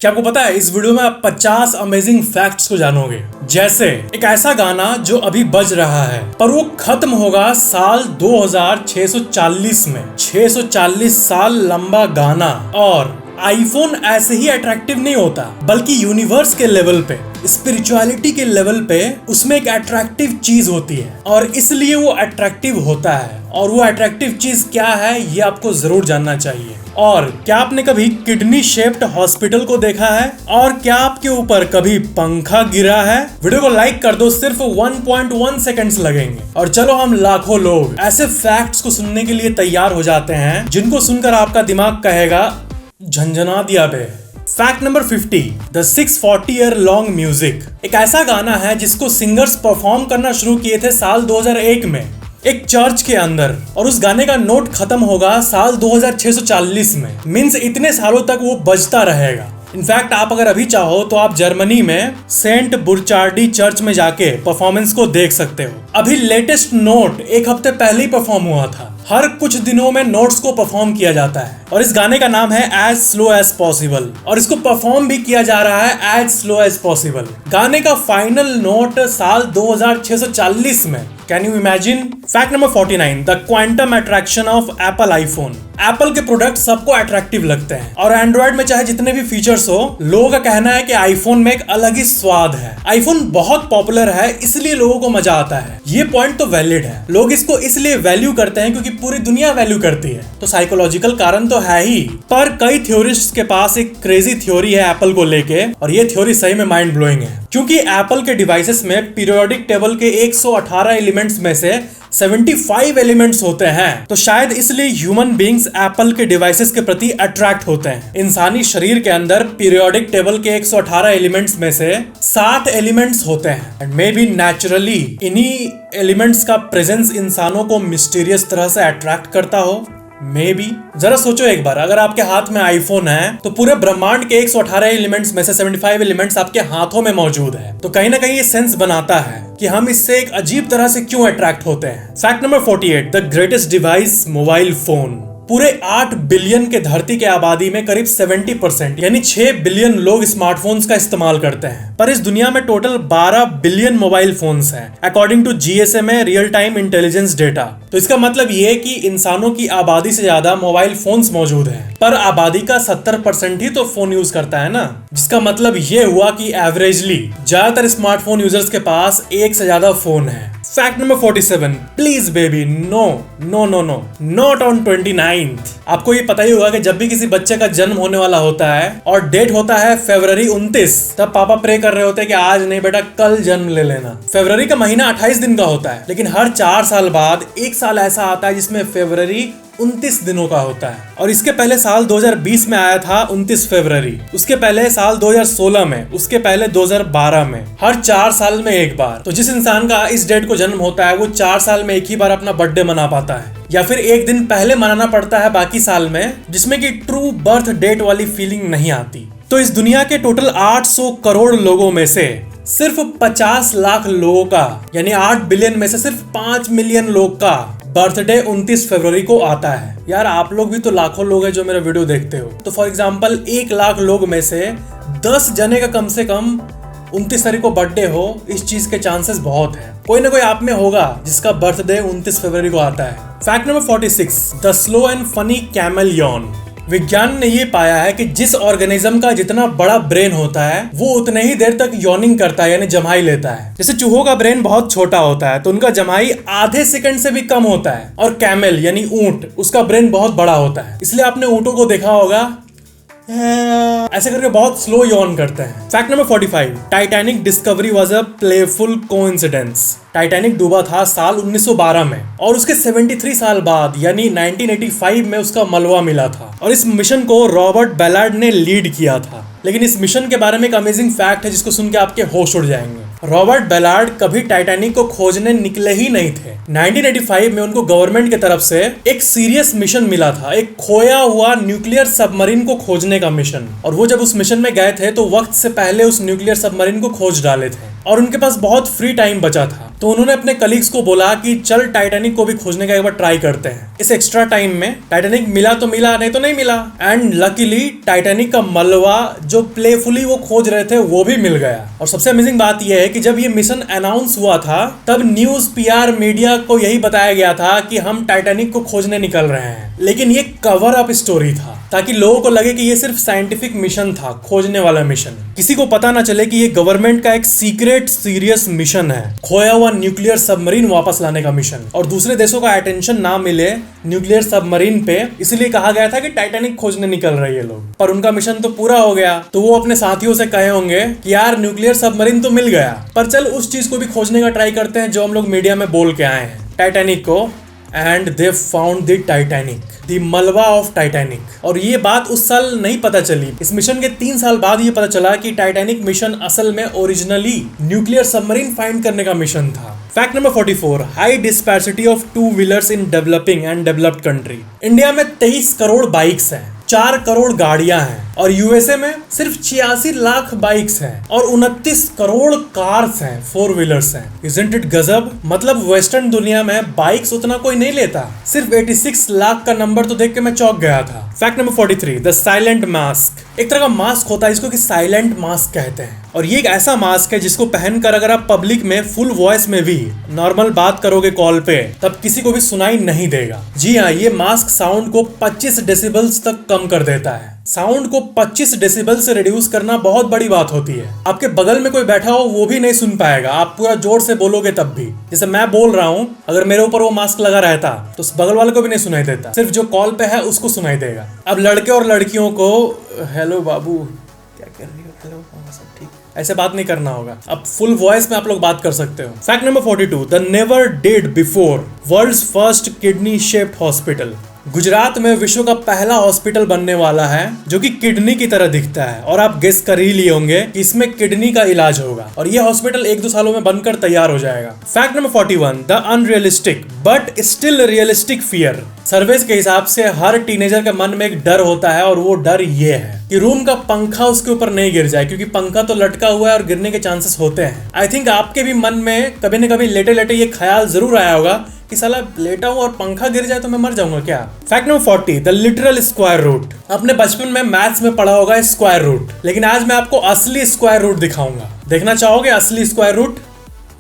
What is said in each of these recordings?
क्या आपको पता है इस वीडियो में आप 50 अमेजिंग फैक्ट्स को जानोगे। जैसे एक ऐसा गाना जो अभी बज रहा है पर वो खत्म होगा साल 2640 में। 640 साल लंबा गाना। और आईफोन ऐसे ही अट्रैक्टिव नहीं होता बल्कि यूनिवर्स के लेवल पे, स्पिरिचुअलिटी के लेवल पे उसमें एक अट्रैक्टिव चीज होती है और इसलिए वो अट्रैक्टिव होता है। और वो अट्रैक्टिव चीज क्या है ये आपको जरूर जानना चाहिए। और क्या आपने कभी किडनी शेप्ड हॉस्पिटल को देखा है? और क्या आपके ऊपर कभी पंखा गिरा है? वीडियो को लाइक कर दो, सिर्फ 1.1 सेकंड्स लगेंगे। और चलो हम लाखों लोग ऐसे फैक्ट्स को सुनने के लिए तैयार हो जाते हैं जिनको सुनकर आपका दिमाग कहेगा झंझना दिया बे। Fact number 50, the 640 year long music. एक ऐसा गाना है जिसको सिंगर्स परफॉर्म करना शुरू किए थे साल 2001 में एक चर्च के अंदर, और उस गाने का नोट खत्म होगा साल 2640 में। मींस इतने सालों तक वो बजता रहेगा। इनफैक्ट आप अगर अभी चाहो तो आप जर्मनी में सेंट बुरचार्डी चर्च में जाके परफॉर्मेंस को देख सकते हो। अभी लेटेस्ट नोट एक हफ्ते पहले ही परफॉर्म हुआ था। हर कुछ दिनों में नोट्स को परफॉर्म किया जाता है और इस गाने का नाम है एज स्लो एज पॉसिबल, और इसको परफॉर्म भी किया जा रहा है एज स्लो एज पॉसिबल। गाने का फाइनल नोट साल 2640 में। Can you imagine? Fact number 49, the quantum attraction of Apple iPhone. Apple के प्रोडक्ट सबको अट्रैक्टिव लगते हैं और एंड्रॉइड में चाहे जितने भी फीचर्स हो, लोगों का कहना है कि आईफोन में एक अलग ही स्वाद है। आईफोन बहुत पॉपुलर है इसलिए लोगों को मजा आता है। ये पॉइंट तो वैलिड है। लोग इसको इसलिए वैल्यू करते हैं क्योंकि पूरी दुनिया वैल्यू करती है, तो साइकोलॉजिकल कारण तो है ही। पर कई थ्योरिस्ट्स के पास एक क्रेजी थ्योरी है एप्पल को लेके, और ये थ्योरी सही में माइंड ब्लोइंग है। क्योंकि एप्पल के डिवाइसेस में पीरियोडिक टेबल के 118 एलिमेंट्स में से 75 एलिमेंट्स होते हैं, तो शायद इसलिए ह्यूमन बीइंग्स एप्पल के डिवाइसेस के प्रति अट्रैक्ट होते हैं। इंसानी शरीर के अंदर पीरियोडिक टेबल के 118 एलिमेंट्स में से 60 एलिमेंट्स होते हैं, एंड मे बी नेचुरली इन्हीं एलिमेंट्स का प्रेजेंस इंसानों को मिस्टीरियस तरह से अट्रैक्ट करता हो। मे बी जरा सोचो एक बार, अगर आपके हाथ में आईफोन है तो पूरे ब्रह्मांड के 118 एलिमेंट्स में से 75 एलिमेंट्स आपके हाथों में मौजूद है, तो कहीं ना कहीं ये सेंस बनाता है कि हम इससे एक अजीब तरह से क्यों अट्रैक्ट होते हैं। Fact number 48, the greatest device mobile phone. पूरे 8 बिलियन के धरती के आबादी में करीब 70% यानी 6 बिलियन लोग स्मार्टफोन्स का इस्तेमाल करते हैं, पर इस दुनिया में टोटल 12 बिलियन मोबाइल फोन्स हैं according to GSMA real time intelligence data. तो इसका मतलब ये कि इंसानों की आबादी से ज्यादा मोबाइल फोन्स मौजूद हैं, पर आबादी का 70% ही तो फोन यूज करता है ना, जिसका मतलब ये हुआ कि एवरेजली ज्यादातर स्मार्टफोन यूजर्स के पास एक से ज्यादा फोन है। Fact number 47, please baby no no no no not on 29th। आपको ये पता ही होगा कि जब भी किसी बच्चे का जन्म होने वाला होता है और डेट होता है फरवरी 29, तब पापा प्रे कर रहे होते हैं कि आज नहीं बेटा कल जन्म ले लेना। फरवरी का महीना 28 दिन का होता है, लेकिन हर 4 साल बाद एक साल ऐसा आता है जिसमें फरवरी 29 दिनों का होता है। और इसके पहले साल 2020 में आया था 29 फरवरी, उसके पहले साल 2016 में, उसके पहले 2012 में। हर 4 साल में एक बार। तो जिस इंसान का इस डेट को जन्म होता है वो 4 साल में एक ही बार अपना बर्थडे मना पाता है, या फिर एक दिन पहले मनाना पड़ता है बाकी साल में, जिसमें कि ट्रू बर्थ डेट वाली फीलिंग नहीं आती। तो इस दुनिया के टोटल 800 करोड़ लोगों में से सिर्फ 50 लाख लोगों का, यानी 8 बिलियन में से सिर्फ 5 मिलियन लोग का बर्थडे 29 फरवरी को आता है। यार आप लोग भी तो लाखों लोग हैं जो मेरा वीडियो देखते हो, तो फॉर एग्जांपल 1 लाख लोग में से 10 जने का कम से कम 29 तारीख को बर्थडे हो, इस चीज के चांसेस बहुत है। कोई ना कोई आप में होगा जिसका बर्थडे 29 फरवरी को आता है। Fact number 46, the slow and funny chameleon. विज्ञान ने ये पाया है कि जिस ऑर्गेनिज्म का जितना बड़ा ब्रेन होता है वो उतने ही देर तक यॉर्निंग करता है, यानी जम्हाई लेता है। जैसे चूहों का ब्रेन बहुत छोटा होता है तो उनका जम्हाई आधे सेकंड से भी कम होता है, और कैमल यानी ऊंट, उसका ब्रेन बहुत बड़ा होता है, इसलिए आपने ऊंटों को देखा होगा ऐसे करके बहुत स्लो यॉन करते हैं। Fact number 45, Titanic discovery was a playful coincidence. Titanic डूबा था साल 1912 में, और उसके 73 साल बाद यानी 1985 में उसका मलबा मिला था, और इस मिशन को रॉबर्ट बेलार्ड ने लीड किया था। लेकिन इस मिशन के बारे में एक अमेजिंग फैक्ट है जिसको सुन के आपके होश उड़ जाएंगे। रॉबर्ट बेलार्ड कभी टाइटैनिक को खोजने निकले ही नहीं थे। 1985 में उनको गवर्नमेंट की तरफ से एक सीरियस मिशन मिला था, एक खोया हुआ न्यूक्लियर सबमरीन को खोजने का मिशन, और वो जब उस मिशन में गए थे तो वक्त से पहले उस न्यूक्लियर सबमरीन को खोज डाले थे। और उनके पास बहुत फ्री टाइम बचा था, तो उन्होंने अपने कलीग्स को बोला कि चल टाइटैनिक को भी खोजने का एक बार ट्राई करते हैं। इस एक्स्ट्रा टाइम में टाइटैनिक मिला तो मिला, नहीं तो नहीं मिला। एंड लकीली टाइटैनिक का मलबा जो प्लेफुली वो खोज रहे थे वो भी मिल गया। और सबसे अमेजिंग बात यह है कि जब ये मिशन अनाउंस हुआ था तब न्यूज, पीआर, मीडिया को यही बताया गया था कि हम टाइटैनिक को खोजने निकल रहे हैं। लेकिन ये कवर अप स्टोरी था ताकि लोगों को लगे कि ये सिर्फ साइंटिफिक मिशन था, खोजने वाला मिशन। किसी को पता ना चले कि ये गवर्नमेंट का एक सीक्रेट सीरियस मिशन है, खोया हुआ न्यूक्लियर सबमरीन वापस लाने का मिशन। और दूसरे देशों का अटेंशन ना मिले न्यूक्लियर सबमरीन पे, इसलिए कहा गया था कि टाइटैनिक खोजने निकल रहे हैं लोग। पर उनका मिशन तो पूरा हो गया, तो वो अपने साथियों से कहे होंगे कि यार न्यूक्लियर सबमरीन तो मिल गया, पर चल उस चीज को भी खोजने का ट्राई करते हैं जो हम लोग मीडिया में बोल के आए हैं, टाइटैनिक को। And they found the Titanic, the मलबा ऑफ टाइटैनिक। और ये बात उस साल नहीं पता चली, इस मिशन के 3 साल बाद ये पता चला कि टाइटैनिक मिशन असल में ओरिजिनली न्यूक्लियर सबमरीन फाइंड करने का मिशन था। Fact number 44, high disparity of 2 wheelers in developing and developed country. India में 23 करोड़ बाइक्स हैं, 4 करोड़ गाड़ियां हैं, और यूएसए में सिर्फ 86 लाख बाइक्स हैं और 29 करोड़ कार्स हैं, 4 व्हीलर्स हैं। Isn't it गजब? मतलब वेस्टर्न दुनिया में बाइक्स उतना कोई नहीं लेता। सिर्फ 86 लाख का नंबर तो देख के मैं चौंक गया था। Fact number 43, the silent mask. एक तरह का मास्क होता है जिसको कि साइलेंट मास्क कहते हैं, और ये एक ऐसा मास्क है जिसको पहनकर अगर आप पब्लिक में फुल वॉइस में भी नॉर्मल बात करोगे कॉल पे, तब किसी को भी सुनाई नहीं देगा। जी हाँ, ये मास्क साउंड को 25 डेसिबल्स तक कम कर देता है। साउंड को 25 डेसिबल से रिड्यूस करना बहुत बड़ी बात होती है। आपके बगल में कोई बैठा हो वो भी नहीं सुन पाएगा, आप पूरा जोर से बोलोगे तब भी। जैसे मैं बोल रहा हूँ, अगर मेरे ऊपर वो मास्क लगा रहता तो बगल वाले को भी नहीं सुनाई देता, सिर्फ जो कॉल पे है उसको सुनाई देगा। अब लड़के और लड़कियों को हेलो बाबू क्या कर रही हो, हेलो सब ठीक, ऐसे बात नहीं करना होगा। अब फुल वॉइस में आप लोग बात कर सकते हो। Fact number 42, the never did before world's first kidney shaped hospital. Gujarat में विश्व का पहला हॉस्पिटल बनने वाला है जो कि किडनी की तरह दिखता है, और आप गेस कर ही लिए होंगे कि इसमें किडनी का इलाज होगा, और यह हॉस्पिटल 1-2 सालों में बनकर तैयार हो जाएगा। Fact number 41, the unrealistic but still realistic fear. Surveys के हिसाब से हर टीनेजर के मन में एक डर होता है, और वो डर ये है कि रूम का पंखा उसके ऊपर नहीं गिर जाए, क्योंकि पंखा तो लटका हुआ है और गिरने के चांसेस होते हैं। आई थिंक आपके भी मन में कभी न कभी लेटे लेटे ये ख्याल जरूर आया होगा कि साला लेटा हूं और पंखा गिर जाए तो मैं मर जाऊंगा क्या। Fact number 40, the literal square root. आपने बचपन में मैथ्स में पढ़ा होगा स्क्वायर रूट, लेकिन आज मैं आपको असली स्क्वायर रूट दिखाऊंगा। देखना चाहोगे असली स्क्वायर रूट?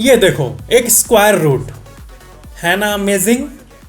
ये देखो, एक स्क्वायर रूट है ना, अमेजिंग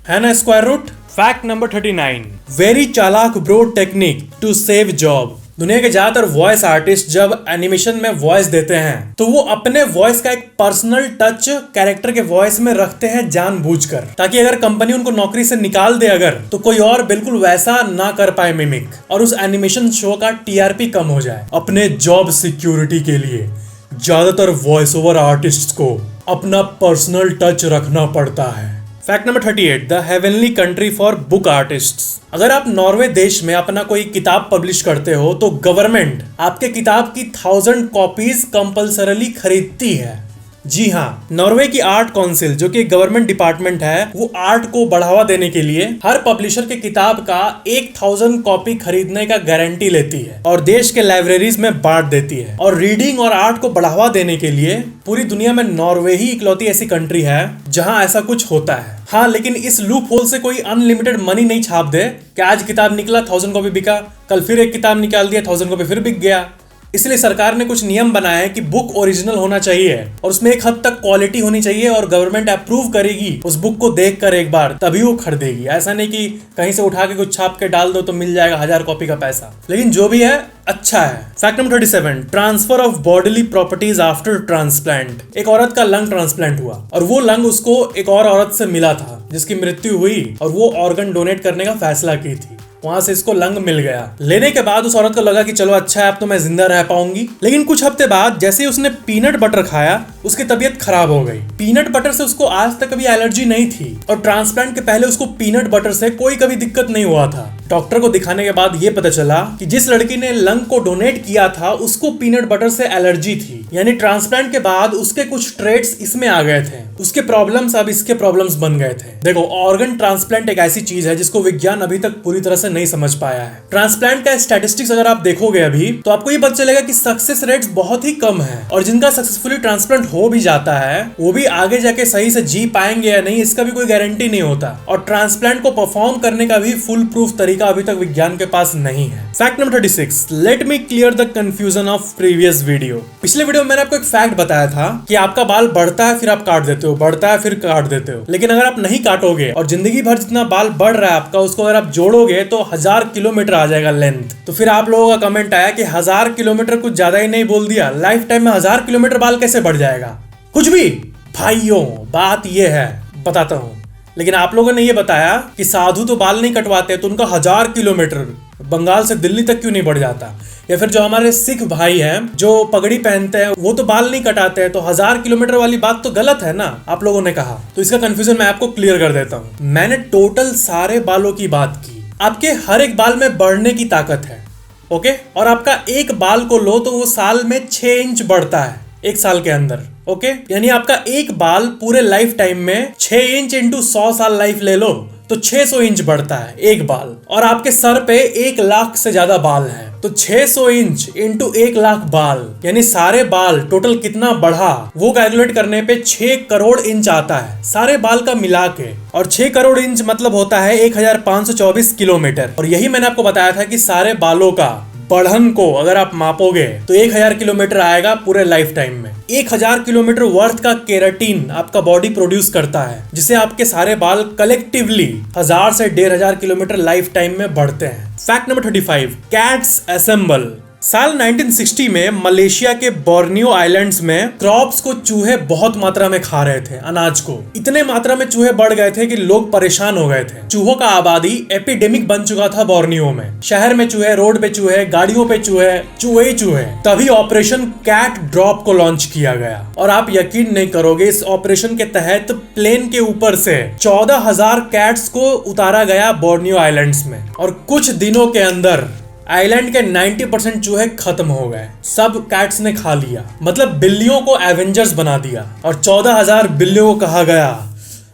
है ना square root. Fact number 39, very चालाक bro technique to save job. दुनिया के ज्यादातर वॉइस आर्टिस्ट जब एनिमेशन में वॉइस देते हैं तो वो अपने वॉइस का एक पर्सनल टच कैरेक्टर के वॉइस में रखते हैं जानबूझकर, ताकि अगर कंपनी उनको नौकरी से निकाल दे अगर, तो कोई और बिल्कुल वैसा ना कर पाए मिमिक, और उस एनिमेशन शो का टीआरपी कम हो जाए। अपने जॉब सिक्योरिटी के लिए ज्यादातर वॉइस ओवर आर्टिस्ट को अपना पर्सनल टच रखना पड़ता है। Fact number 38, the heavenly country for book artists. अगर आप नॉर्वे देश में अपना कोई किताब पब्लिश करते हो तो गवर्नमेंट आपके किताब की 1000 कॉपीज कंपल्सरली खरीदती है। जी हाँ, नॉर्वे की आर्ट काउंसिल जो कि गवर्नमेंट डिपार्टमेंट है, वो आर्ट को बढ़ावा देने के लिए हर पब्लिशर के किताब का 1000 कॉपी खरीदने का गारंटी लेती है और देश के लाइब्रेरीज में बांट देती है। और रीडिंग और आर्ट को बढ़ावा देने के लिए पूरी दुनिया में नॉर्वे ही इकलौती ऐसी कंट्री है जहां ऐसा कुछ होता है। हाँ, लेकिन इस लूप होल से कोई अनलिमिटेड मनी नहीं छाप दे कि आज किताब निकला 1000 कॉपी बिका, कल फिर एक किताब निकाल दिया 1000 कॉपी फिर बिक गया। इसलिए सरकार ने कुछ नियम बनाए हैं कि बुक ओरिजिनल होना चाहिए और उसमें एक हद तक क्वालिटी होनी चाहिए और गवर्नमेंट अप्रूव करेगी उस बुक को देखकर एक बार, तभी वो खरीदेगी। ऐसा नहीं कि कहीं से उठा के कुछ छाप के डाल दो तो मिल जाएगा 1000 कॉपी का पैसा। लेकिन जो भी है अच्छा है। Fact number 37, transfer of bodily properties after transplant. एक औरत का लंग ट्रांसप्लांट हुआ और वो लंग उसको एक और औरत से मिला था जिसकी मृत्यु हुई और वो ऑर्गन डोनेट करने का फैसला की थी। वहां से इसको लंग मिल गया। लेने के बाद उस औरत को लगा कि चलो अच्छा है, अब तो मैं जिंदा रह पाऊंगी। लेकिन कुछ हफ्ते बाद जैसे ही उसने पीनट बटर खाया उसकी तबीयत खराब हो गई। पीनट बटर से उसको आज तक कभी एलर्जी नहीं थी और ट्रांसप्लांट के पहले उसको पीनट बटर से कोई कभी दिक्कत नहीं हुआ था। डॉक्टर को दिखाने के बाद ये पता चला कि जिस लड़की ने लंग को डोनेट किया था उसको पीनट बटर से एलर्जी थी। यानी ट्रांसप्लांट के बाद उसके कुछ ट्रेट्स इसमें आ गए थे, उसके प्रॉब्लम्स अब इसके प्रॉब्लम्स बन गए थे। देखो, ऑर्गन ट्रांसप्लांट एक ऐसी चीज है जिसको विज्ञान अभी तक पूरी तरह से नहीं समझ पाया है। ट्रांसप्लांट का स्टैटिस्टिक्स अगर आप देखोगे अभी, तो आपको ये पता चलेगा कि सक्सेस रेट्स बहुत ही कम है, और जिनका सक्सेसफुली ट्रांसप्लांट हो भी जाता है वो भी आगे जाके सही से जी पाएंगे या नहीं, इसका भी कोई गारंटी नहीं होता। और ट्रांसप्लांट को परफॉर्म करने का भी फुल प्रूफ तरीका अभी तक विज्ञान के पास नहीं है। Fact number 36, let me clear the confusion of previous video. पिछले वीडियो में मैंने आपको एक फैक्ट बताया था कि आपका बाल बढ़ता है फिर आप काट देते हो, बढ़ता है फिर काट देते हो, लेकिन अगर आप नहीं काटोगे और जिंदगी भर जितना बाल बढ़ रहा है आपका उसको अगर आप जोड़ोगे तो 1000 किलोमीटर आ जाएगा लेंथ। तो फिर आप लोगों का कमेंट आया कि 1000 किलोमीटर कुछ ज्यादा ही नहीं बोल दिया, लाइफ टाइम में 1000 किलोमीटर बाल कैसे बढ़ जाएगा? कुछ भी भाइयों, बात ये है, बताता हूं। लेकिन आप लोगों ने ये बताया कि साधु तो बाल नहीं कटवाते, तो उनका 1000 किलोमीटर बंगाल से दिल्ली तक क्यों नहीं बढ़ जाता? या फिर जो हमारे सिख भाई हैं जो पगड़ी पहनते हैं वो तो बाल नहीं कटाते हैं, तो 1000 किलोमीटर वाली बात तो गलत है ना, आप लोगों ने कहा। तो इसका कंफ्यूजन मैं आपको क्लियर कर देता हूँ। मैंने टोटल सारे बालों की बात की। आपके हर एक बाल में बढ़ने की ताकत है, ओके? और आपका एक बाल को लो तो वो साल में 6 इंच बढ़ता है, एक साल के अंदर, ओके? यानी आपका एक बाल पूरे लाइफ टाइम में 6 इंच इंटू 100 साल लाइफ ले लो तो 600 इंच बढ़ता है एक बाल। और आपके सर पे 1 लाख से ज्यादा बाल है, तो 600 इंच इंटू 1 लाख बाल, यानी सारे बाल टोटल कितना बढ़ा वो कैलकुलेट करने पे 6 करोड़ इंच आता है सारे बाल का मिला के। और 6 करोड़ इंच मतलब होता है 1524 किलोमीटर। और यही मैंने आपको बताया था कि सारे बालों का बढ़न को अगर आप मापोगे तो 1000 किलोमीटर आएगा पूरे लाइफ टाइम में। 1000 किलोमीटर वर्थ का केराटिन आपका बॉडी प्रोड्यूस करता है, जिसे आपके सारे बाल कलेक्टिवली 1000 से 1500 किलोमीटर लाइफ टाइम में बढ़ते हैं। Fact number 35, cats assemble. साल 1960 में मलेशिया के बोर्नियो आइलैंड्स में क्रॉप्स को चूहे बहुत मात्रा में खा रहे थे, अनाज को। इतने मात्रा में चूहे बढ़ गए थे कि लोग परेशान हो गए थे। चूहों का आबादी एपिडेमिक बन चुका था बोर्नियो में। शहर में चूहे, रोड पे चूहे, गाड़ियों पे चूहे, चूहे ही चूहे। तभी ऑपरेशन कैट ड्रॉप को लॉन्च किया गया। और आप यकीन नहीं करोगे, इस ऑपरेशन के तहत प्लेन के ऊपर से 14,000 कैट्स को उतारा गया बोर्नियो आइलैंड्स में। और कुछ दिनों के अंदर आइलैंड के 90% चूहे खत्म हो गए, सब कैट्स ने खा लिया। मतलब बिल्लियों को एवेंजर्स बना दिया। और 14,000 बिल्लियों को कहा गया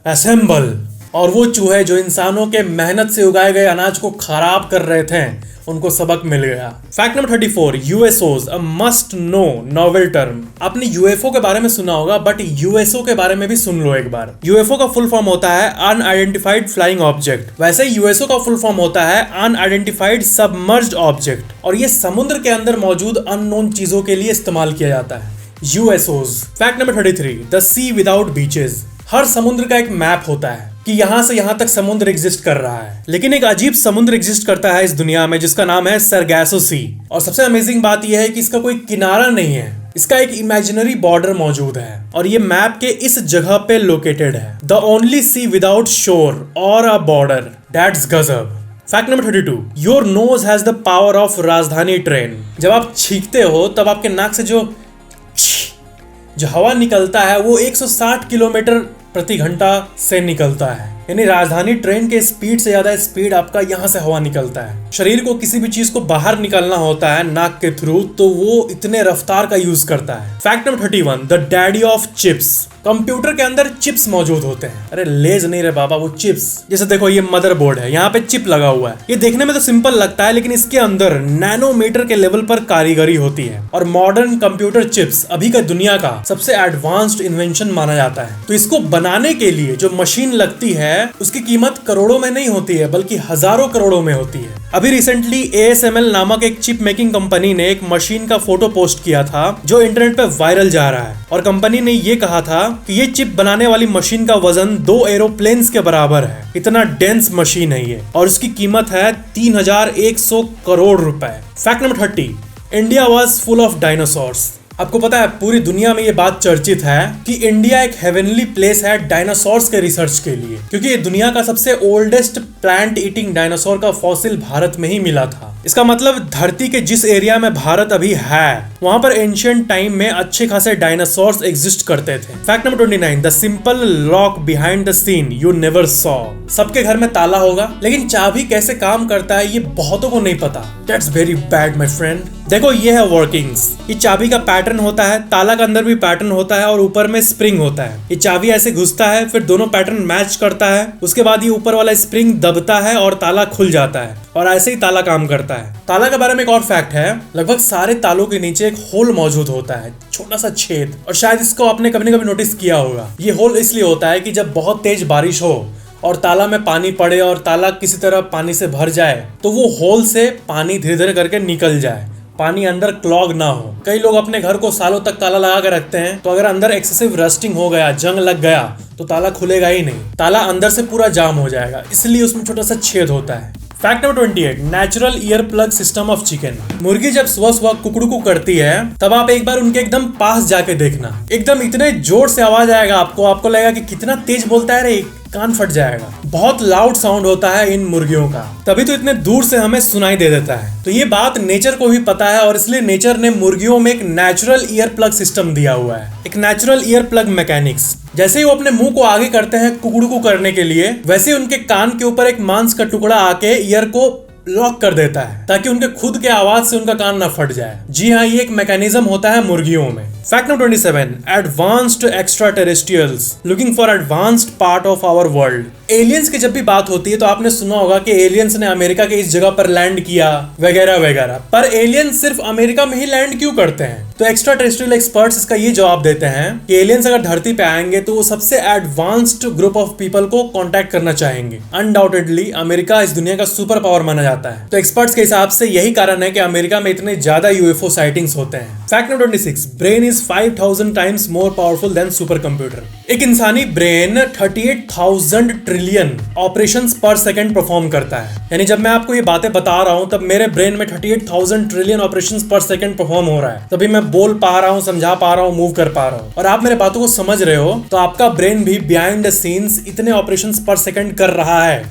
असेंबल। और वो चूहे जो इंसानों के मेहनत से उगाए गए अनाज को खराब कर रहे थे, उनको सबक मिल गया। Fact number 34, USOs a must know novel term. आपने यूएफओ के बारे में सुना होगा, बट यूएसओ के बारे में भी सुन लो एक बार। यूएफओ का फुल फॉर्म होता है अनआइडेंटिफाइड फ्लाइंग ऑब्जेक्ट। वैसे ही यूएसओ का फुल फॉर्म होता है अनआइडेंटिफाइड सबमर्ज्ड ऑब्जेक्ट। और ये समुद्र के अंदर मौजूद अननोन चीजों के लिए इस्तेमाल किया जाता है, USOs. Fact number 33, the sea without beaches. हर समुद्र का एक मैप होता है कि यहां से यहां तक समुद्र एग्जिस्ट कर रहा है, लेकिन एक अजीब समुद्र एग्जिस्ट करता है इस दुनिया में जिसका नाम है सरगैसो सी। और सबसे अमेजिंग बात यह है कि इसका कोई किनारा नहीं है, इसका एक इमेजिनरी बॉर्डर मौजूद है। और ये मैप के इस जगह पे लोकेटेड है। द ओनली सी विदाउट शोर और अ बॉर्डर, दैट्स गजब। Fact number 32, your nose has the power of राजधानी ट्रेन। जब आप छींकते हो तब आपके नाक से जो हवा निकलता है वो 160 किलोमीटर प्रति घंटा से निकलता है। यानी राजधानी ट्रेन के स्पीड से ज्यादा स्पीड आपका यहाँ से हवा निकलता है। शरीर को किसी भी चीज को बाहर निकलना होता है नाक के थ्रू, तो वो इतने रफ्तार का यूज करता है। Fact number 31, the daddy of chips. Computer के अंदर चिप्स मौजूद होते हैं। अरे लेज नहीं रे बाबा, वो चिप्स। जैसे देखो ये मदरबोर्ड है, यहाँ पे चिप लगा हुआ है। ये देखने में तो सिंपल लगता है, लेकिन इसके अंदर नैनोमीटर के लेवल पर कारीगरी होती है। और मॉडर्न कंप्यूटर चिप्स अभी का दुनिया का सबसे एडवांस्ड इन्वेंशन माना जाता है। तो इसको बनाने के लिए जो मशीन लगती है उसकी कीमत करोड़ों में नहीं होती है, बल्कि हजारों करोड़ों में होती है। अभी रिसेंटली ASML नामक एक चिप मेकिंग कंपनी ने एक मशीन का फोटो पोस्ट किया था जो इंटरनेट पे वायरल जा रहा है। और कंपनी ने ये कहा था कि ये चिप बनाने वाली मशीन का वजन 2 एरोप्लेन्स के बराबर है। इतना डेंस मशीन है ये, और उसकी कीमत है 3100 करोड़ रुपए। Fact number 30, India was full of dinosaurs. आपको पता है पूरी दुनिया में ये बात चर्चित है कि इंडिया एक हेवनली प्लेस है डायनासोर्स के रिसर्च के लिए, क्योंकि ये दुनिया का सबसे ओल्डेस्ट प्लांट ईटिंग डायनासोर का फॉसिल भारत में ही मिला था। इसका मतलब धरती के जिस एरिया में भारत अभी है वहां पर एंशिएंट टाइम में अच्छे खासे डायनासोर्स एग्जिस्ट करते थे। Fact number 29, the simple lock behind the seen you never saw. सबके घर में ताला होगा, लेकिन चाबी कैसे काम करता है ये बहुतों को नहीं पता। That's very bad my friend. देखो ये है वर्किंग्स। ये चाबी का पैटर्न पैटर्न होता है, ताला के अंदर भी पैटर्न होता है और ऊपर में स्प्रिंग होता है। ये चाबी ऐसे घुसता है, फिर दोनों पैटर्न मैच करता है, उसके बाद ये ऊपर वाला स्प्रिंग दबता है और ताला खुल जाता है, और ऐसे ही ताला काम करता है। ताला के बारे में एक और फैक्ट है, लगभग सारे तालों के नीचे एक होल मौजूद होता है, छोटा सा छेद, और शायद इसको आपने कभी न कभी नोटिस किया होगा। ये होल इसलिए होता है कि जब बहुत तेज बारिश हो और ताला में पानी पड़े और ताला किसी तरह पानी से भर जाए तो वो होल से पानी धीरे धीरे करके निकल जाए, पानी अंदर क्लॉग ना हो। कई लोग अपने घर को सालों तक ताला लगा कर रखते हैं, तो अगर अंदर एक्सेसिव रस्टिंग हो गया, जंग लग गया, तो ताला खुलेगा ही नहीं, ताला अंदर से पूरा जाम हो जाएगा, इसलिए उसमें छोटा सा छेद होता है। Fact number 28, natural ear plug system of chicken. मुर्गी जब सुबह सुबह कुकड़ू करती है तब आप एक बार उनके एकदम पास जाके देखना, एकदम इतने जोर से आवाज आएगा आपको लगेगा कि कितना तेज बोलता है रे, कान फट जाएगा। बहुत लाउड साउंड होता है इन मुर्गियों का, तभी तो इतने दूर से हमें सुनाई दे देता है। तो ये बात नेचर को भी पता है और इसलिए नेचर ने मुर्गियों में एक नेचुरल ईयर प्लग सिस्टम दिया हुआ है, एक नेचुरल ईयर प्लग मैकेनिक्स। जैसे ही वो अपने मुंह को आगे करते हैं कुकड़ू करने के लिए, वैसे ही उनके कान के ऊपर एक मांस का टुकड़ा आके ईयर को लॉक कर देता है ताकि उनके खुद के आवाज से उनका कान ना फट जाए। जी हाँ, ये एक मैकेनिज्म होता है मुर्गियों में। Fact number 27, advanced extraterrestrials looking for advanced part of our world. Aliens की जब भी बात होती है तो आपने सुना होगा कि एलियंस ने अमेरिका के इस जगह पर लैंड किया वगैरह वगैरह, पर एलियंस सिर्फ अमेरिका में ही लैंड क्यों करते हैं? तो एक्स्ट्रा टेरेस्ट्रियल एक्सपर्ट्स इसका ये जवाब देते हैं कि एलियंस अगर धरती पे आएंगे तो वो सबसे एडवांस्ड ग्रुप ऑफ पीपल को कांटेक्ट करना चाहेंगे। अनडाउटेडली अमेरिका इस दुनिया का सुपर पावर माना जाता है, तो एक्सपर्ट्स के हिसाब से यही कारण है कि अमेरिका में इतने ज्यादा यूएफओ साइटिंग्स होते हैं। Fact number 26, brain is 5000 times more powerful than super computer. एक इंसानी ब्रेन 38,000 ट्रिलियन ऑपरेशंस पर सेकंड परफॉर्म करता है। यानी जब मैं आपको ये बातें बता रहा हूं तब मेरे ब्रेन में 38,000 ट्रिलियन ऑपरेशंस पर सेकंड परफॉर्म हो रहा है, तभी मैं बोल पा रहा हूं, समझा पा रहा हूं, मूव कर पा रहा हूं। और आप मेरे बातों को समझ रहे हो तो आपका ब्रेन भी बिहाइंड द सीन्स इतने ऑपरेशंस पर सेकंड कर रहा है,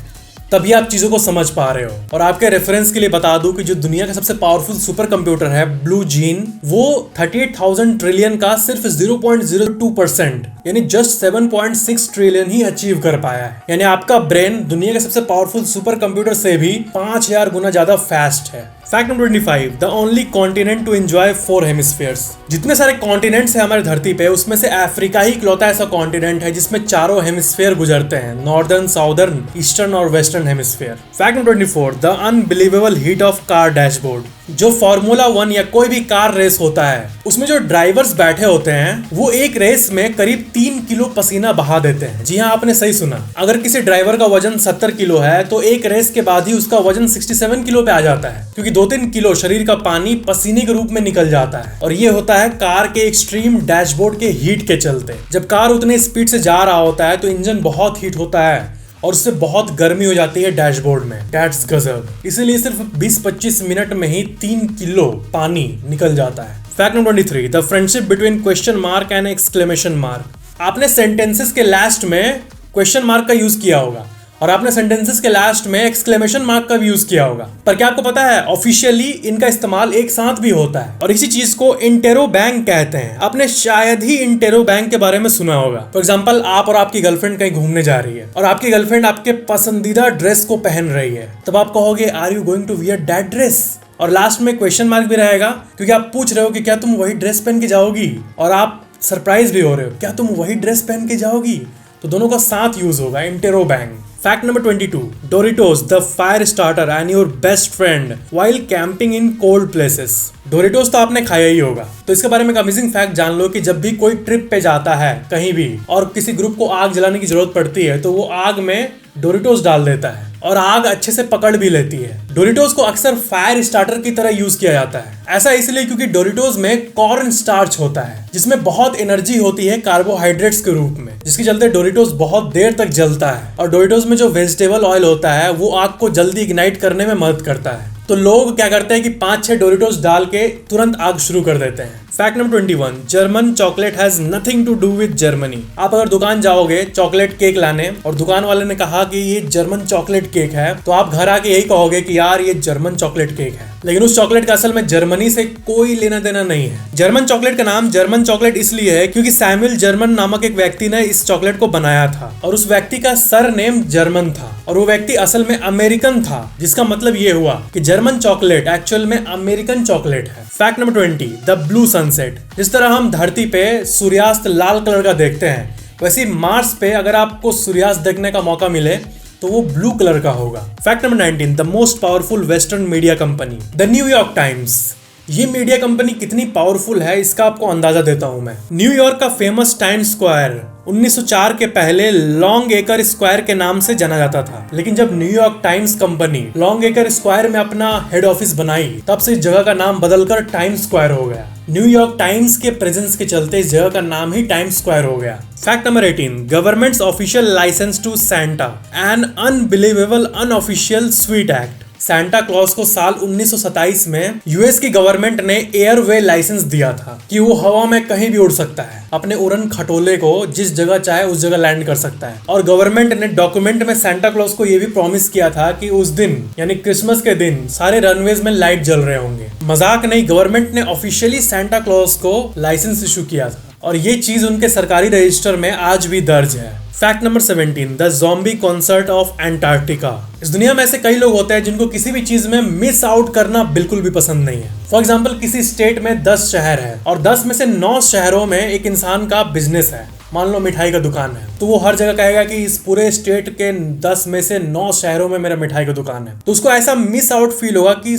तभी आप चीजों को समझ पा रहे हो। और आपके रेफरेंस के लिए बता दूं कि जो दुनिया का सबसे पावरफुल सुपर कंप्यूटर है ब्लू जीन, वो 38,000 ट्रिलियन का सिर्फ 0.02% यानी जस्ट 7.6 ट्रिलियन ही अचीव कर पाया है। यानी आपका ब्रेन दुनिया के सबसे पावरफुल सुपर कंप्यूटर से भी 5000 गुना ज्यादा फास्ट है। Fact number 25, the only continent to enjoy 4 hemispheres. जितने सारे कॉन्टिनेंट्स हैं हमारी धरती पे, उसमें से अफ्रीका ही इकलौता ऐसा कॉन्टिनेंट है जिसमें चारों हेमिस्फीयर गुजरते हैं, नॉर्दर्न, साउदर्न, ईस्टर्न और western hemisphere. Fact number 24, the unbelievable heat of car dashboard. जो फॉर्मूला 1 या कोई भी कार रेस होता है उसमें जो ड्राइवर्स बैठे होते हैं वो एक रेस में करीब 3 किलो पसीना बहा देते हैं। जी हाँ, आपने सही सुना। अगर किसी ड्राइवर का वजन 70 किलो है तो एक रेस के बाद ही उसका वजन 67 किलो पे आ जाता है, क्योंकि 2-3 किलो शरीर का पानी पसीने के रूप में निकल जाता है। और ये होता है कार के एक्सट्रीम डैशबोर्ड के हीट के चलते। जब कार उतनी स्पीड से जा रहा होता है तो इंजन बहुत हीट होता है और उससे बहुत गर्मी हो जाती है डैशबोर्ड में। दैट्स गजब। इसीलिए सिर्फ 20-25 मिनट में ही 3 किलो पानी निकल जाता है। Fact number 23, the friendship between question mark and exclamation mark. आपने सेंटेंसेस के लास्ट में क्वेश्चन मार्क का यूज किया होगा और आपने सेंटेंसेस के लास्ट में एक्सक्लेमेशन मार्क का भी यूज किया होगा, पर क्या आपको पता है ऑफिशियली इनका इस्तेमाल एक साथ भी होता है और इसी चीज को इंटेरोबैंग कहते हैं। आपने शायद ही इंटेरोबैंग के बारे में सुना होगा। फॉर एग्जांपल, आप और आपकी गर्लफ्रेंड कहीं घूमने जा रही है और आपकी गर्लफ्रेंड आपके पसंदीदा ड्रेस को पहन रही है, तब आप कहोगे are you going to wear that dress, और लास्ट में क्वेश्चन मार्क भी रहेगा क्योंकि आप पूछ रहे हो कि क्या तुम वही ड्रेस पहन के जाओगी, और आप सरप्राइज भी हो रहे हो, क्या तुम वही ड्रेस पहन के जाओगी। तो दोनों का साथ यूज होगा, interrobang. Fact number 22, Doritos the fire starter and your best friend while camping in cold places. Doritos तो आपने खाया ही होगा, तो इसके बारे में एक अमेजिंग फैक्ट जान लो कि जब भी कोई ट्रिप पे जाता है कहीं भी और किसी ग्रुप को आग जलाने की जरूरत पड़ती है तो वो आग में डोरिटोस डाल देता है और आग अच्छे से पकड़ भी लेती है। डोरिटोस को अक्सर फायर स्टार्टर की तरह यूज किया जाता है। ऐसा इसलिए क्योंकि डोरिटोस में कॉर्न स्टार्च होता है जिसमें बहुत एनर्जी होती है कार्बोहाइड्रेट्स के रूप में, जिसके चलते डोरिटोस बहुत देर तक जलता है। और डोरिटोस में जो वेजिटेबल ऑयल होता है वो आग को जल्दी इग्नाइट करने में मदद करता है। तो लोग क्या करते हैं कि 5-6 डोरिटोस डाल के तुरंत आग शुरू कर देते हैं। Fact number 21, German chocolate has nothing to do with Germany. आप अगर दुकान जाओगे चॉकलेट केक लाने और दुकान वाले ने कहा कि ये जर्मन चॉकलेट केक है, तो आप घर आके यही कहोगे कि यार ये जर्मन चॉकलेट केक है, लेकिन उस चॉकलेट का असल में जर्मनी से कोई लेना देना नहीं है। जर्मन चॉकलेट का नाम जर्मन चॉकलेट इसलिए है क्योंकि सैमुअल जर्मन नामक एक व्यक्ति ने इस चॉकलेट को बनाया था और उस व्यक्ति का सर नेम जर्मन था और वो व्यक्ति असल में अमेरिकन था, जिसका मतलब ये हुआ कि जर्मन चॉकलेट एक्चुअल में अमेरिकन चॉकलेट है। Fact number 20, the blue sunset. जिस तरह हम धरती पे सूर्यास्त लाल कलर का देखते हैं, वैसे मार्स पे अगर आपको सूर्यास्त देखने का मौका मिले तो वो ब्लू कलर का होगा। Fact number 19, the most powerful western media company, the New York times. ये मीडिया कंपनी कितनी पावरफुल है इसका आपको अंदाजा देता हूं मैं। न्यूयॉर्क का फेमस टाइम्स स्क्वायर 1904 के पहले लॉन्ग एकर स्क्वायर के नाम से जाना जाता था, लेकिन जब न्यूयॉर्क टाइम्स कंपनी लॉन्ग एकर स्क्वायर में अपना हेड ऑफिस बनाई, तब से इस जगह का नाम बदलकर टाइम्स स्क्वायर हो गया। न्यूयॉर्क टाइम्स के प्रेजेंस के चलते इस जगह का नाम ही टाइम्स स्क्वायर हो गया। Fact number 18, government's official licence to Santa, an unbelievable unofficial sweet act. Santa Claus को साल 1927 में यूएस की गवर्नमेंट ने एयरवे लाइसेंस दिया था कि वो हवा में कहीं भी उड़ सकता है, अपने उड़न खटोले को जिस जगह चाहे उस जगह लैंड कर सकता है। और गवर्नमेंट ने डॉक्यूमेंट में सैंटा क्लॉज को ये भी प्रॉमिस किया था कि उस दिन यानी क्रिसमस के दिन सारे रनवेज में लाइट जल रहे होंगे। मजाक नहीं, गवर्नमेंट ने ऑफिशियली सैंटा क्लॉज को लाइसेंस इशू किया था और ये चीज उनके सरकारी रजिस्टर में आज भी दर्ज है। Fact number 17, the zombie concert of Antarctica. इस दुनिया में ऐसे कई लोग होते हैं जिनको किसी भी चीज में मिस आउट करना बिल्कुल भी पसंद नहीं है। फॉर एग्जाम्पल, किसी स्टेट में 10 शहर है और 10 में से 9 शहरों में एक इंसान का बिजनेस है। मान लो मिठाई का दुकान है, तो वो हर जगह कहेगा कि इस पूरे स्टेट के 10 में से 9 शहरों में मेरा मिठाई का दुकान है। तो उसको ऐसा मिस आउट फील होगा कि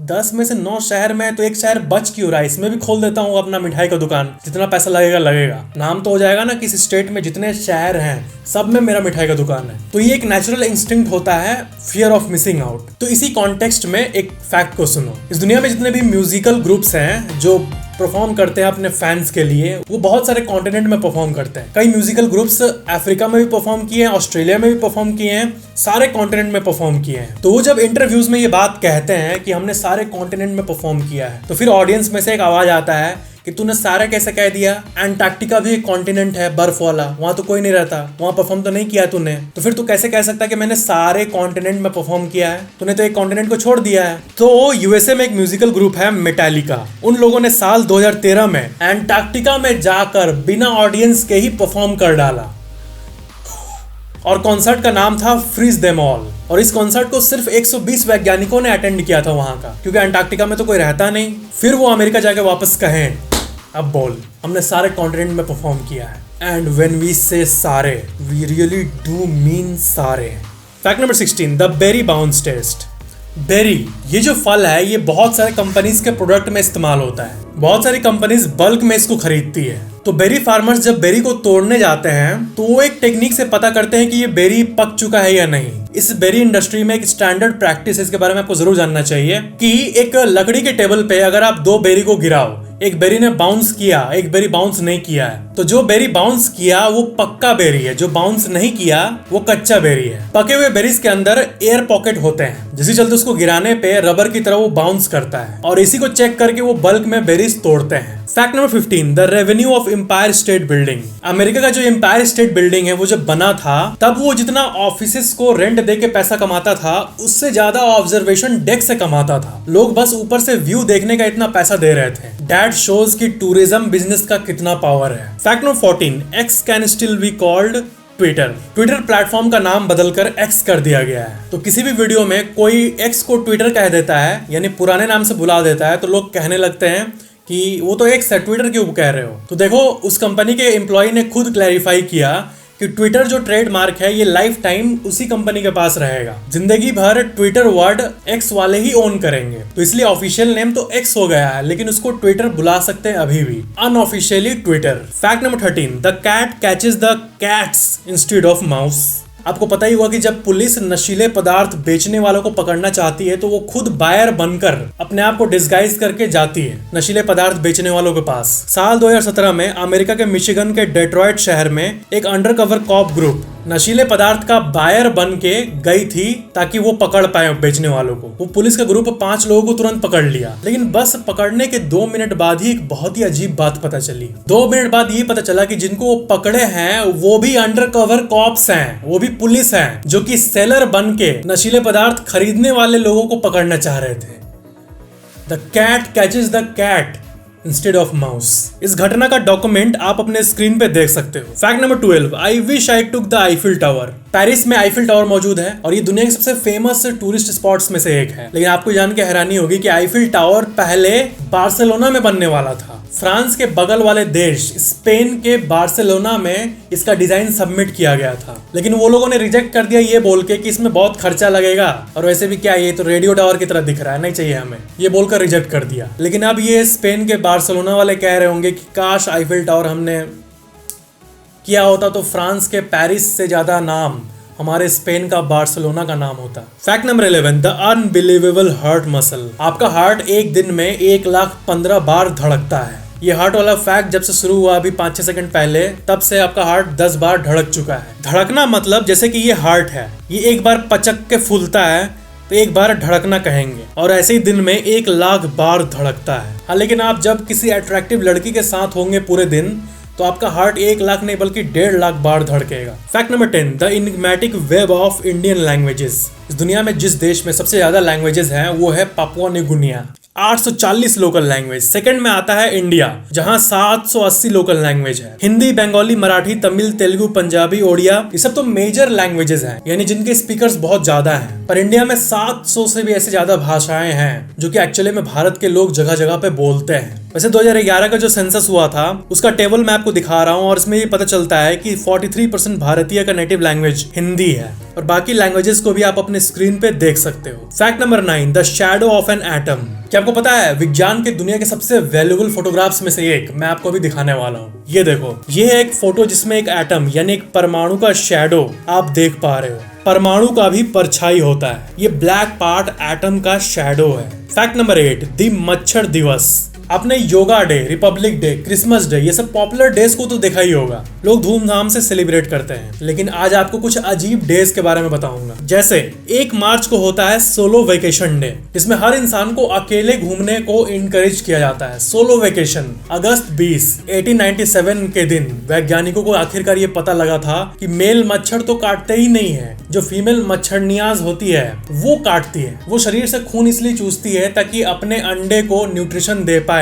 10 में से 9 शहर में तो एक शहर बच क्यों रहा है, इसमें भी खोल देता हूँ अपना मिठाई का दुकान, जितना पैसा लगेगा लगेगा, नाम तो हो जाएगा ना कि इस स्टेट में जितने शहर हैं सब में मेरा मिठाई का दुकान है। तो ये एक नेचुरल इंस्टिंक्ट होता है, फियर ऑफ मिसिंग आउट। तो इसी कॉन्टेक्स्ट में एक फैक्ट को सुनो। इस दुनिया में जितने भी म्यूजिकल ग्रुप्स हैं जो परफॉर्म करते हैं अपने फैंस के लिए, वो बहुत सारे कॉन्टिनेंट में परफॉर्म करते हैं। कई म्यूजिकल ग्रुप्स अफ्रीका में भी परफॉर्म किए हैं, ऑस्ट्रेलिया में भी परफॉर्म किए हैं, सारे कॉन्टिनेंट में परफॉर्म किए हैं। तो वो जब इंटरव्यूज में ये बात कहते हैं कि हमने सारे कॉन्टिनेंट में परफॉर्म किया है, तो फिर ऑडियंस में से एक आवाज आता है कि तूने सारा कैसे कह दिया, एंटार्क्टिका भी एक कॉन्टिनेंट है बर्फ वाला, वहां तो कोई नहीं रहता, वहां परफॉर्म तो नहीं किया तूने, तो फिर तू कैसे कह सकता है कि मैंने सारे कॉन्टिनेंट में परफॉर्म किया है, तूने तो एक कॉन्टिनेंट को छोड़ दिया है। तो यूएसए में एक म्यूजिकल ग्रुप है मेटालिका, उन लोगों ने साल 2013 में एंटार्क्टिका में जाकर बिना ऑडियंस के ही परफॉर्म कर डाला और कॉन्सर्ट का नाम था फ्रीज देम ऑल। और इस कॉन्सर्ट को सिर्फ 120 वैज्ञानिकों ने अटेंड किया था वहां का, क्योंकि अंटार्कटिका में तो कोई रहता नहीं। फिर वो अमेरिका जाके वापस कहें, अब बोल हमने सारे कॉन्टिनेंट में परफॉर्म किया है। And when we say sorry, we really do mean sorry. Fact number 16, the berry bounce test. Berry, ये जो फल है ये बहुत सारे कंपनीज के प्रोडक्ट में इस्तेमाल होता है, बहुत सारी कंपनीज बल्क में इसको खरीदती है। तो बेरी फार्मर्स जब बेरी को तोड़ने जाते हैं तो वो एक टेक्निक से पता करते हैं कि ये बेरी पक चुका है या नहीं। इस बेरी इंडस्ट्री में एक स्टैंडर्ड प्रैक्टिस है, इसके बारे में आपको जरूर जानना चाहिए कि एक लकड़ी के टेबल पे अगर आप 2 बेरी को गिराओ, एक बेरी ने बाउंस किया, एक बेरी बाउंस नहीं किया है, तो जो बेरी बाउंस किया वो पक्का बेरी है, जो बाउंस नहीं किया वो कच्चा बेरी है। पके हुए बेरीज के अंदर एयर पॉकेट होते हैं, जिसके चलते उसको गिराने पे रबर की तरह वो बाउंस करता है और इसी को चेक करके वो बल्क में बेरीज तोड़ते हैं। Fact number 15, the revenue of Empire State Building. America का जो एम्पायर स्टेट बिल्डिंग है वो जब बना था तब वो जितना ऑफिसेस को रेंट दे के पैसा कमाता था उससे ज्यादा ऑब्जर्वेशन डेक से कमाता था। लोग बस ऊपर से व्यू देखने का इतना पैसा दे रहे थे। दैट शोज कि टूरिज्म बिजनेस का कितना पावर है। Fact number 14, x can still be called Twitter. Twitter platform का नाम बदलकर एक्स कर दिया गया है। तो किसी भी वीडियो में कोई एक्स को ट्विटर कह देता है, यानी पुराने नाम से बुला देता है, तो लोग कहने लगते हैं कि वो तो एक्स है, ट्विटर क्यों कह रहे हो। तो देखो, उस कंपनी के एम्प्लॉय ने खुद क्लैरिफाई किया कि ट्विटर जो ट्रेडमार्क है ये लाइफ टाइम उसी कंपनी के पास रहेगा, जिंदगी भर ट्विटर वर्ड एक्स वाले ही ओन करेंगे। तो इसलिए ऑफिशियल नेम तो एक्स हो गया है, लेकिन उसको ट्विटर बुला सकते हैं अभी भी, unofficially Twitter. Fact number 13, the cat catches the cats instead of mouse. आपको पता ही हुआ कि जब पुलिस नशीले पदार्थ बेचने वालों को पकड़ना चाहती है तो वो खुद बायर बनकर अपने आप को डिस्गाइज करके जाती है नशीले पदार्थ बेचने वालों के पास। साल 2017 में अमेरिका के मिशिगन के डेट्रॉइट शहर में एक अंडरकवर कॉप ग्रुप नशीले पदार्थ का बायर बन के गई थी ताकि वो पकड़ पाए बेचने वालों को। वो पुलिस का ग्रुप 5 लोगों को तुरंत पकड़ लिया, लेकिन बस पकड़ने के 2 मिनट बाद ही एक बहुत ही अजीब बात पता चली। 2 मिनट बाद ये पता चला कि जिनको वो पकड़े हैं वो भी अंडरकवर कॉप्स हैं, वो भी पुलिस हैं, जो कि सेलर बन के नशीले पदार्थ खरीदने वाले लोगों को पकड़ना चाह रहे थे। The cat catches the cat. Instead of mouse. इस घटना का डॉक्यूमेंट आप अपने स्क्रीन पे देख सकते हो। Fact number 12, I wish I took the Eiffel tower. Paris में आईफिल टावर मौजूद है और ये दुनिया के सबसे फेमस टूरिस्ट स्पॉट्स में से एक है। लेकिन आपको जान के हैरानी होगी कि आईफिल टावर पहले बार्सिलोना में बनने वाला था। फ्रांस के बगल वाले देश स्पेन के बार्सिलोना में इसका डिजाइन सबमिट किया गया था, लेकिन वो लोगों ने रिजेक्ट कर दिया ये बोल के कि इसमें बहुत खर्चा लगेगा और वैसे भी क्या ये तो रेडियो टावर की तरह दिख रहा है, नहीं चाहिए हमें, ये बोलकर रिजेक्ट कर दिया। लेकिन अब ये स्पेन के बार्सिलोना वाले कह रहे होंगे कि काश आईफिल टावर हमने किया होता तो फ्रांस के पेरिस से ज्यादा नाम हमारे स्पेन का बार्सिलोना का नाम होता। Fact number 11, the unbelievable heart muscle. आपका हार्ट एक दिन में 1,15,000 बार धड़कता है। ये हार्ट वाला फैक्ट जब से शुरू हुआ अभी 5-6 सेकंड पहले, तब से आपका हार्ट 10 बार धड़क चुका है। धड़कना मतलब जैसे कि ये हार्ट है, ये एक बार पचक के फूलता है तो एक बार धड़कना कहेंगे, और ऐसे ही दिन में 1,00,000 बार धड़कता है। हाँ, लेकिन आप जब किसी अट्रैक्टिव लड़की के साथ होंगे पूरे दिन तो आपका हार्ट 1,00,000 नहीं बल्कि 1,50,000 बार धड़केगा। Fact number 10, the enigmatic web of Indian languages. इस दुनिया में जिस देश में सबसे ज्यादा लैंग्वेजेस हैं वो है Papua new Guinea, 840 local language. Second में आता है इंडिया जहां 780 लोकल लैंग्वेज है। हिंदी, बंगाली, मराठी, तमिल, तेलुगु, पंजाबी, ओडिया, ये सब तो मेजर लैंग्वेजेस हैं, यानी जिनके स्पीकर्स बहुत ज्यादा हैं। पर इंडिया में 700 से भी ऐसे ज्यादा भाषाएं हैं जो कि एक्चुअली में भारत के लोग जगह जगह पे बोलते हैं। वैसे 2011 का जो सेंसस हुआ था उसका टेबल मैं आपको दिखा रहा हूँ और इसमें ये पता चलता है कि 43% भारतीय का नेटिव लैंग्वेज हिंदी है और बाकी लैंग्वेजेस को भी आप अपने स्क्रीन पे देख सकते हो। Fact number 9, the shadow of an atom. क्या आपको पता है विज्ञान के दुनिया के सबसे वैल्यूएबल फोटोग्राफ्स में से एक मैं आपको अभी दिखाने वाला हूँ। ये देखो, ये है एक फोटो जिसमें एक एटम यानी एक परमाणु का शैडो आप देख पा रहे हो। परमाणु का भी परछाई होता है, ये ब्लैक पार्ट एटम का शैडो है। फैक्ट नंबर 8, द मच्छर दिवस। आपने yoga day, Republic day, Christmas day, ये सब पॉपुलर डेज को तो देखा ही होगा, लोग धूमधाम से सेलिब्रेट करते हैं। लेकिन आज आपको कुछ अजीब डेज के बारे में बताऊंगा। जैसे 1 मार्च को होता है सोलो वेकेशन डे, जिसमें हर इंसान को अकेले घूमने को इनकरेज किया जाता है। Solo vacation. अगस्त 20, 1897 के दिन वैज्ञानिकों को आखिरकार ये पता लगा था कि मेल मच्छर तो काटते ही नहीं है, जो फीमेल मच्छरनियाज होती है वो काटती है। वो शरीर से खून इसलिए चूसती है ताकि अपने अंडे को न्यूट्रिशन दे पाए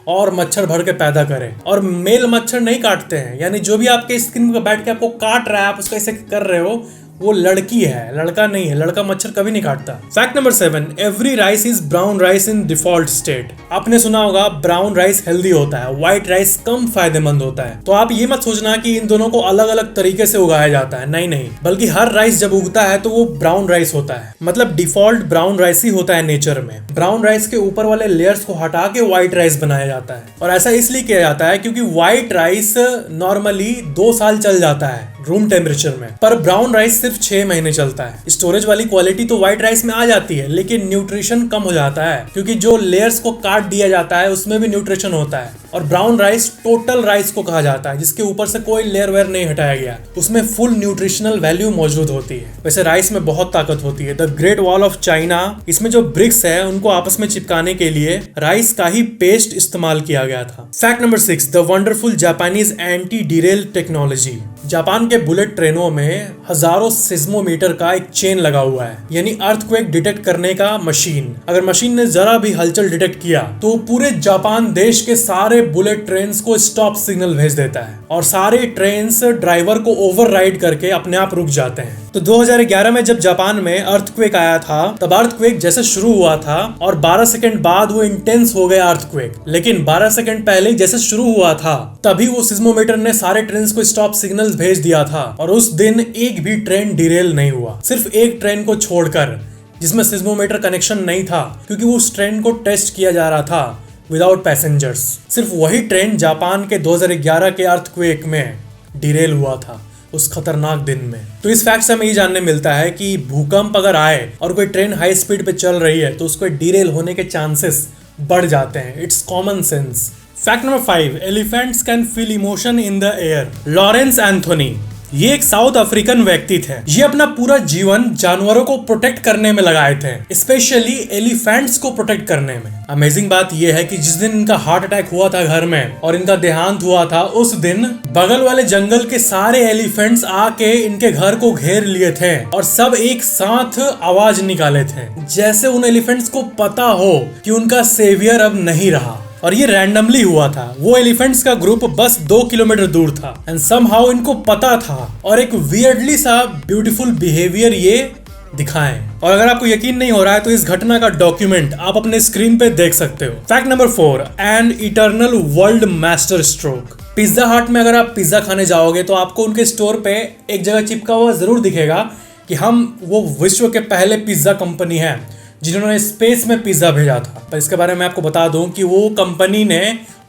और मच्छर भर के पैदा करे, और मेल मच्छर नहीं काटते हैं, यानी जो भी आपके स्किन पे बैठ के आपको काट रहा है, आप उसको ऐसे कर रहे हो, वो लड़की है, लड़का नहीं है। लड़का मच्छर कभी नहीं काटता। Fact number 7, every rice is brown rice in default state. आपने सुना होगा ब्राउन राइस हेल्दी होता है, व्हाइट राइस कम फायदेमंद होता है। तो आप ये मत सोचना कि इन दोनों को अलग अलग तरीके से उगाया जाता है, नहीं नहीं, बल्कि हर राइस जब उगता है तो वो ब्राउन राइस होता है। मतलब डिफॉल्ट ब्राउन राइस ही होता है नेचर में। ब्राउन राइस के ऊपर वाले लेयर्स को हटा के व्हाइट राइस बनाया जाता है, और ऐसा इसलिए किया जाता है क्योंकि व्हाइट राइस नॉर्मली 2 साल चल जाता है रूम टेम्परेचर में, पर ब्राउन राइस सिर्फ 6 महीने चलता है। स्टोरेज वाली क्वालिटी तो व्हाइट राइस में आ जाती है, लेकिन न्यूट्रिशन कम हो जाता है क्योंकि जो लेयर्स को काट दिया जाता है उसमें भी न्यूट्रिशन होता है। और ब्राउन राइस टोटल राइस को कहा जाता है, जिसके ऊपर से कोई लेयर वेयर नहीं हटाया गया, उसमें फुल न्यूट्रिशनल वैल्यू मौजूद होती है। वैसे राइस में बहुत ताकत होती है। The great wall of China, इसमें जो ब्रिक्स है उनको आपस में चिपकाने के लिए राइस का ही पेस्ट इस्तेमाल किया गया था। Fact number 6, the wonderful Japanese anti Daryl technology. Japan के बुलेट ट्रेनों में हजारों सिस्मोमीटर का एक चेन लगा हुआ है, यानी अर्थक्वेक डिटेक्ट करने का मशीन। अगर मशीन ने जरा भी हलचल डिटेक्ट किया तो पूरे जापान देश के सारे बुलेट ट्रेन्स को स्टॉप सिग्नल भेज देता है और सारे ट्रेन्स ड्राइवर को ओवरराइड करके अपने आप रुक जाते हैं। तो 2011 में जब जापान में अर्थक्वेक आया था, तब अर्थक्वेक जैसे शुरू हुआ था और 12 सेकंड बाद वो इंटेंस हो गया अर्थक्वेक, लेकिन 12 सेकंड पहले जैसे शुरू हुआ था तभी वो सिस्मोमीटर ने सारे ट्रेन्स को स्टॉप सिग्नल भेज दिया था, और उस दिन एक भी ट्रेन डिरेल नहीं हुआ, सिर्फ एक ट्रेन को छोड़कर जिसमें सिस्मोमीटर कनेक्शन नहीं था, क्योंकि उस ट्रेन को टेस्ट किया जा रहा था विदाउट पैसेंजर्स। सिर्फ वही ट्रेन जापान के 2011 के अर्थक्वेक में डिरेल हुआ था उस खतरनाक दिन में। तो इस फैक्ट से हमें ये जानने मिलता है कि भूकंप अगर आए और कोई ट्रेन हाई स्पीड पे चल रही है तो उसको डिरेल होने के चांसेस बढ़ जाते हैं। It's common sense. Fact number 5, elephants can feel emotion in the air. Lawrence Anthony, ये एक साउथ अफ्रीकन व्यक्ति थे। ये अपना पूरा जीवन जानवरों को प्रोटेक्ट करने में लगाए थे, स्पेशली एलिफेंट्स को प्रोटेक्ट करने में। अमेजिंग बात यह है कि जिस दिन इनका हार्ट अटैक हुआ था घर में और इनका देहांत हुआ था, उस दिन बगल वाले जंगल के सारे एलिफेंट्स आके इनके घर को घेर लिए थे और सब एक साथ आवाज निकाले थे, जैसे उन एलिफेंट्स को पता हो कि उनका सेवियर अब नहीं रहा। और ये रैंडमली हुआ था। वो एलिफेंट्स का ग्रुप बस 2 किलोमीटर दूर था एंड समहाउ इनको पता था और एक वियर्डली सा ब्यूटीफुल बिहेवियर ये दिखाएं। और अगर आपको यकीन नहीं हो रहा है तो इस घटना का डॉक्यूमेंट आप अपने स्क्रीन पे देख सकते हो। Fact number 4, an eternal world master stroke. Pizza हट में अगर आप पिज्जा खाने जाओगे तो आपको उनके स्टोर पे एक जगह चिपका हुआ जरूर दिखेगा कि हम वो विश्व के पहले पिज्जा कंपनी है जिन्होंने स्पेस में पिज्जा भेजा था। पर इसके बारे में आपको बता दूं कि वो कंपनी ने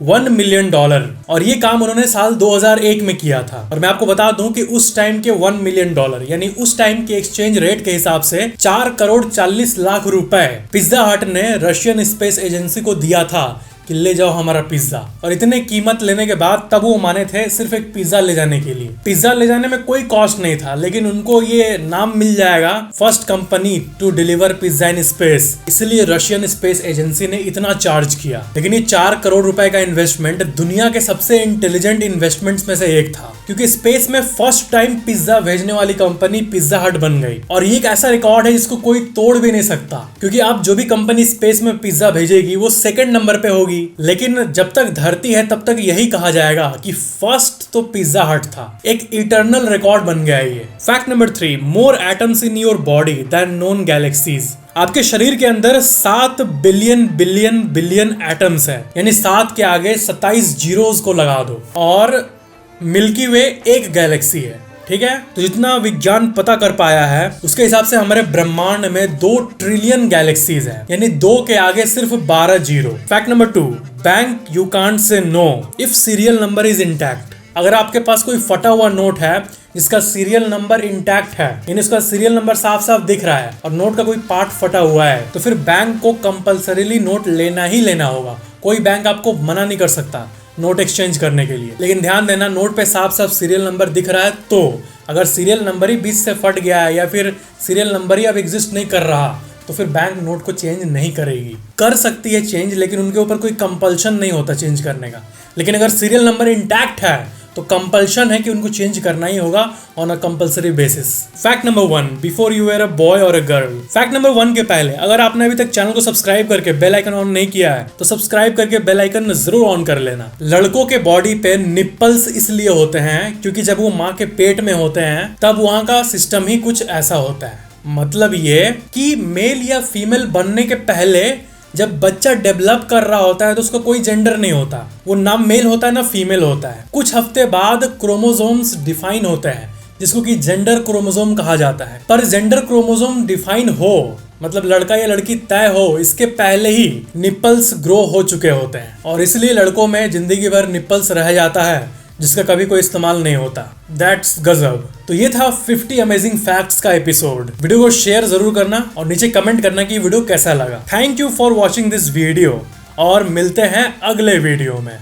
$1 मिलियन और ये काम उन्होंने साल 2001 में किया था। और मैं आपको बता दूं कि उस टाइम के $1 मिलियन यानी उस टाइम के एक्सचेंज रेट के हिसाब से 4,40,00,000 रुपए पिज्जा हट ने रशियन स्पेस एजेंसी को दिया था कि ले जाओ हमारा पिज्जा। और इतने कीमत लेने के बाद तब वो माने थे सिर्फ एक पिज्जा ले जाने के लिए। पिज्जा ले जाने में कोई कॉस्ट नहीं था, लेकिन उनको ये नाम मिल जाएगा first company to deliver pizza in space, इसलिए रशियन स्पेस एजेंसी ने इतना चार्ज किया। लेकिन ये 4 करोड़ रुपए का इन्वेस्टमेंट दुनिया के सबसे इंटेलिजेंट इन्वेस्टमेंट्स में से एक था, क्योंकि स्पेस में फर्स्ट टाइम पिज्जा भेजने वाली कंपनी पिज्जा हट बन गई। और ये एक ऐसा रिकॉर्ड है जिसको कोई तोड़ भी नहीं सकता, क्योंकि आप जो भी कंपनी स्पेस में पिज्जा भेजेगी वो सेकंड नंबर पे होगी, लेकिन जब तक धरती है तब तक यही कहा जाएगा कि फर्स्ट तो पिज्जा हट था। एक इटर्नल रिकॉर्ड बन गया ये। Fact number 3, more atoms in your body than known galaxies. आपके शरीर के अंदर 7 बिलियन बिलियन बिलियन एटम्स है, यानी 7 के आगे 27 जीरोस को लगा दो और मिल्की वे एक गैलेक्सी है। ठीक है, तो जितना विज्ञान पता कर पाया है उसके हिसाब से हमारे ब्रह्मांड में 2 ट्रिलियन गैलेक्सीज हैं, यानी 2 के आगे सिर्फ 12 zero. Fact number 2, bank you can't say know if serial number is intact. अगर आपके पास कोई फटा हुआ नोट है जिसका सीरियल नंबर इंटैक्ट है, यानी उसका सीरियल नंबर साफ साफ दिख रहा है और नोट का कोई पार्ट फटा हुआ है, तो फिर बैंक को कंपल्सरीली नोट लेना ही लेना होगा। कोई बैंक आपको मना नहीं कर सकता नोट एक्सचेंज करने के लिए। लेकिन ध्यान देना, नोट पे साफ साफ सीरियल नंबर दिख रहा है, तो अगर सीरियल नंबर ही बीच से फट गया है या फिर सीरियल नंबर ही अब एग्जिस्ट नहीं कर रहा, तो फिर बैंक नोट को चेंज नहीं करेगी। कर सकती है चेंज, लेकिन उनके ऊपर कोई कंपल्शन नहीं होता चेंज करने का। लेकिन अगर सीरियल नंबर इंटैक्ट है तो कंपल्शन है कि उनको चेंज करना ही होगा on a compulsory basis. Fact number 1, before you are a boy और अ गर्ल। फैक्ट नंबर 1 के पहले अगर आपने अभी तक चैनल को सब्सक्राइब करके बेल आइकन ऑन नहीं किया है तो सब्सक्राइब करके बेल आइकन जरूर ऑन कर लेना। लड़कों के बॉडी पे निप्पल्स इसलिए होते हैं क्योंकि जब वो माँ के पेट में होते हैं तब वहां का सिस्टम ही कुछ ऐसा होता है। मतलब ये कि मेल या फीमेल बनने के पहले जब बच्चा डेवलप कर रहा होता है तो उसका कोई जेंडर नहीं होता, वो ना मेल होता है ना फीमेल होता है। कुछ हफ्ते बाद क्रोमोसोम्स डिफाइन होते हैं जिसको कि जेंडर क्रोमोसोम कहा जाता है। पर जेंडर क्रोमोसोम डिफाइन हो, मतलब लड़का या लड़की तय हो, इसके पहले ही निप्पल्स ग्रो हो चुके होते हैं और इसलिए लड़कों में जिंदगी भर निप्पल्स रह जाता है जिसका कभी कोई इस्तेमाल नहीं होता। दैट्स गजब। तो ये था 50 अमेजिंग फैक्ट्स का एपिसोड। वीडियो को शेयर जरूर करना और नीचे कमेंट करना कि वीडियो कैसा लगा। Thank you for watching this video और मिलते हैं अगले वीडियो में।